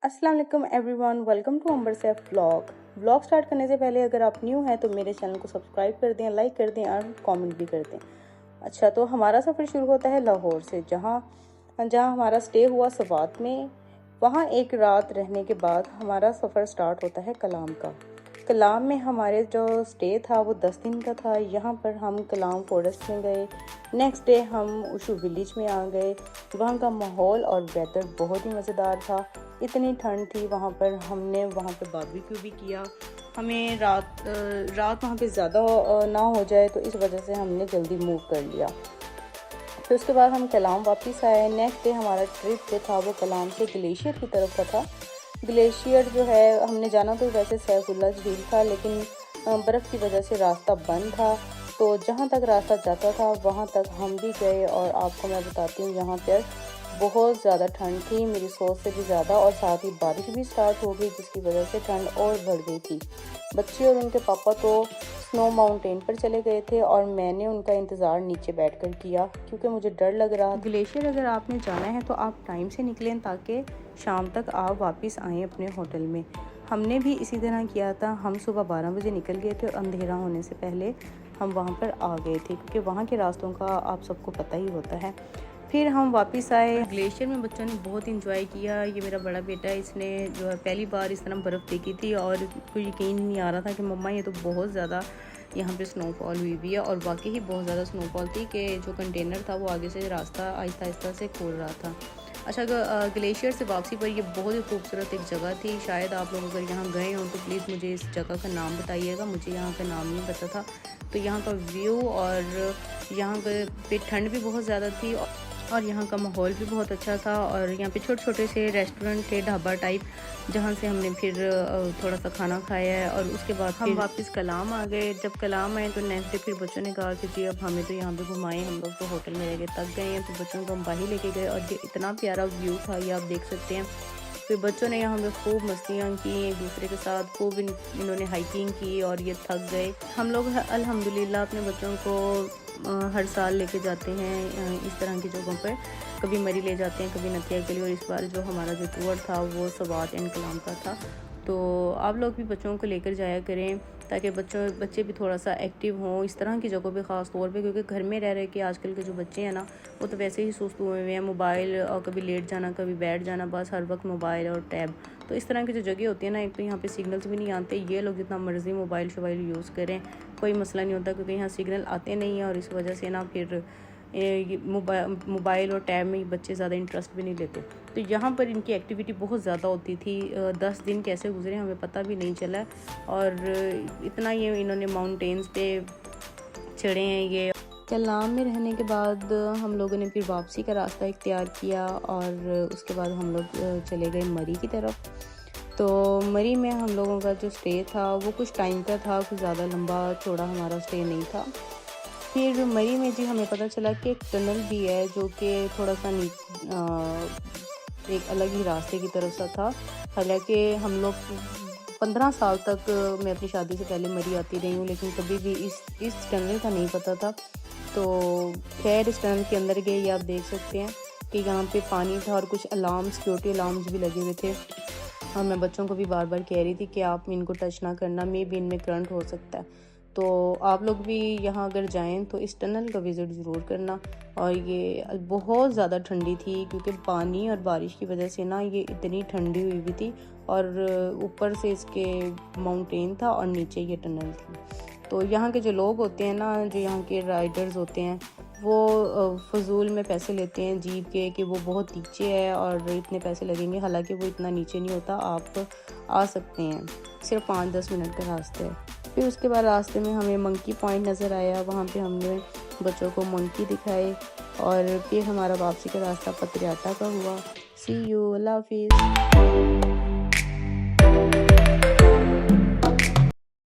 अस्सलाम वालेकुम everyone, welcome to Ambar Saif vlog start करने से पहले अगर आप न्यू हैं तो मेरे चैनल को सब्सक्राइब कर दें, लाइक कर दें और कमेंट भी कर दें। अच्छा, तो हमारा सफ़र शुरू होता है लाहौर से, जहाँ जहाँ हमारा स्टे हुआ सवात में। वहाँ एक रात रहने के बाद हमारा सफ़र स्टार्ट होता है कलाम का। कलाम में हमारे जो स्टे था वो 10 दिन का था। यहाँ पर हम कलाम फॉरेस्ट में गए। नेक्स्ट डे हम उशू विलेज में आ गए। वहाँ का माहौल और वेदर बहुत ही मज़ेदार था। इतनी ठंड थी वहाँ पर, हमने वहाँ पर बारबेक्यू भी किया। हमें रात वहाँ पे ज़्यादा ना हो जाए तो इस वजह से हमने जल्दी मूव कर लिया। फिर उसके बाद हम कलाम वापस आए। नेक्स्ट डे हमारा ट्रिप जो था वो कलाम से ग्लेशियर की तरफ का था। ग्लेशियर जो है, हमने जाना तो वैसे सैफुल्ला झील था, लेकिन बर्फ़ की वजह से रास्ता बंद था। तो जहाँ तक रास्ता जाता था वहाँ तक हम भी गए, और आपको मैं बताती हूँ यहाँ पर बहुत ज़्यादा ठंड थी, मेरी सोच से भी ज़्यादा, और साथ ही बारिश भी स्टार्ट हो गई जिसकी वजह से ठंड और बढ़ गई थी। बच्चे और उनके पापा तो स्नो माउंटेन पर चले गए थे और मैंने उनका इंतज़ार नीचे बैठकर किया क्योंकि मुझे डर लग रहा। ग्लेशियर अगर आपने जाना है तो आप टाइम से निकलें ताकि शाम तक आप वापस आएँ अपने होटल में। हमने भी इसी तरह किया था। हम सुबह 12 बजे निकल गए थे और अंधेरा होने से पहले हम वहाँ पर आ गए थे, क्योंकि वहाँ के रास्तों का आप सबको पता ही होता है। फिर हम वापस आए। ग्लेशियर में बच्चों ने बहुत इंजॉय किया। ये मेरा बड़ा बेटा है, इसने जो है पहली बार इस तरह बर्फ़ देखी थी और उसको यकीन नहीं आ रहा था कि मम्मा ये तो बहुत ज़्यादा यहाँ पे स्नोफॉल हुई हुई है। और वाकई ही बहुत ज़्यादा स्नोफॉल थी कि जो कंटेनर था वो आगे से रास्ता आहिस्ता आहिस्ता से खोल रहा था। अच्छा, ग्लेशियर से वापसी पर ये बहुत ही खूबसूरत एक जगह थी। शायद आप लोग अगर यहाँ गए हों तो प्लीज़ मुझे इस जगह का नाम बताइएगा, मुझे यहाँ का नाम नहीं पता था। तो यहाँ का व्यू और यहाँ पे ठंड भी बहुत ज़्यादा थी और यहाँ का माहौल भी बहुत अच्छा था। और यहाँ पे छोटे छोटे से रेस्टोरेंट थे, ढाबा टाइप, जहाँ से हमने फिर थोड़ा सा खाना खाया है। और उसके बाद हम वापस कलाम आ गए। जब कलाम आए तो नेक्स्ट डे फिर बच्चों ने कहा कि जी अब हमें तो यहाँ पे घुमाएं, हम लोग तो होटल में रह गए, थक गए हैं। तो बच्चों को हम बाहर लेके गए और ये इतना प्यारा व्यू था, ये आप देख सकते हैं। फिर बच्चों ने यहाँ पे खूब मस्तियाँ की एक दूसरे के साथ, खूब इन्होंने हाइकिंग की और ये थक गए। हम लोग अल्हम्दुलिल्लाह अपने बच्चों को हर साल लेके जाते हैं इस तरह की जगहों पर। कभी मरी ले जाते हैं, कभी नथिया के लिए, और इस बार जो हमारा जो टूर था वो सवात एंड कलाम का था। तो आप लोग भी बच्चों को लेकर जाया करें ताकि बच्चे भी थोड़ा सा एक्टिव हों इस तरह की जगहों पे ख़ास तौर पे, क्योंकि घर में रह रहे के आजकल के जो बच्चे हैं ना वो तो वैसे ही सुस्त हुए हुए हैं। मोबाइल, और कभी लेट जाना कभी बैठ जाना, बस हर वक्त मोबाइल और टैब। तो इस तरह की जो जगह होती है ना, एक तो यहाँ पे सिग्नल्स भी नहीं आते। ये लोग जितना मर्ज़ी मोबाइल शोबाइल यूज़ करें, कोई मसला नहीं होता, क्योंकि यहाँ सिग्नल आते नहीं हैं। और इस वजह से ना फिर मोबाइल और टैब में बच्चे ज़्यादा इंटरेस्ट भी नहीं लेते। तो यहाँ पर इनकी एक्टिविटी बहुत ज़्यादा होती थी। 10 दिन कैसे गुजरे हमें पता भी नहीं चला। और इतना ये इन्होंने माउंटेन्स पे चढ़े हैं। ये कलाम में रहने के बाद हम लोगों ने फिर वापसी का रास्ता इख्तियार किया और उसके बाद हम लोग चले गए मरी की तरफ। तो मरी में हम लोगों का जो स्टे था वो कुछ टाइम का था, कुछ ज़्यादा लंबा चौड़ा हमारा स्टे नहीं था। फिर मरी में जी हमें पता चला कि एक टनल भी है जो कि थोड़ा सा एक अलग ही रास्ते की तरफ सा था। हालांकि हम लोग 15 साल तक, मैं अपनी शादी से पहले मरी आती रही हूँ, लेकिन कभी भी इस टनल का नहीं पता था। तो खैर इस टनल के अंदर गए, आप देख सकते हैं कि यहाँ पे पानी था और कुछ अलार्म, सिक्योरिटी अलार्म्स भी लगे हुए थे। और मैं बच्चों को भी बार बार कह रही थी कि आप इनको टच ना करना, मे भी इनमें करंट हो सकता है। तो आप लोग भी यहाँ अगर जाएं तो इस टनल का विज़िट ज़रूर करना। और ये बहुत ज़्यादा ठंडी थी क्योंकि पानी और बारिश की वजह से ना ये इतनी ठंडी हुई हुई थी। और ऊपर से इसके माउंटेन था और नीचे ये टनल थी। तो यहाँ के जो लोग होते हैं ना, जो यहाँ के राइडर्स होते हैं, वो फजूल में पैसे लेते हैं जीप के कि वो बहुत नीचे है और इतने पैसे लगेंगे। हालांकि वो इतना नीचे नहीं होता, आप आ सकते हैं, सिर्फ 5-10 मिनट का रास्ता है। फिर उसके बाद रास्ते में हमें मंकी पॉइंट नज़र आया, वहाँ पे हमने बच्चों को मंकी दिखाए। और फिर हमारा वापसी का रास्ता पतरियाटा का हुआ। सी यू, अल्लाह हाफिज़।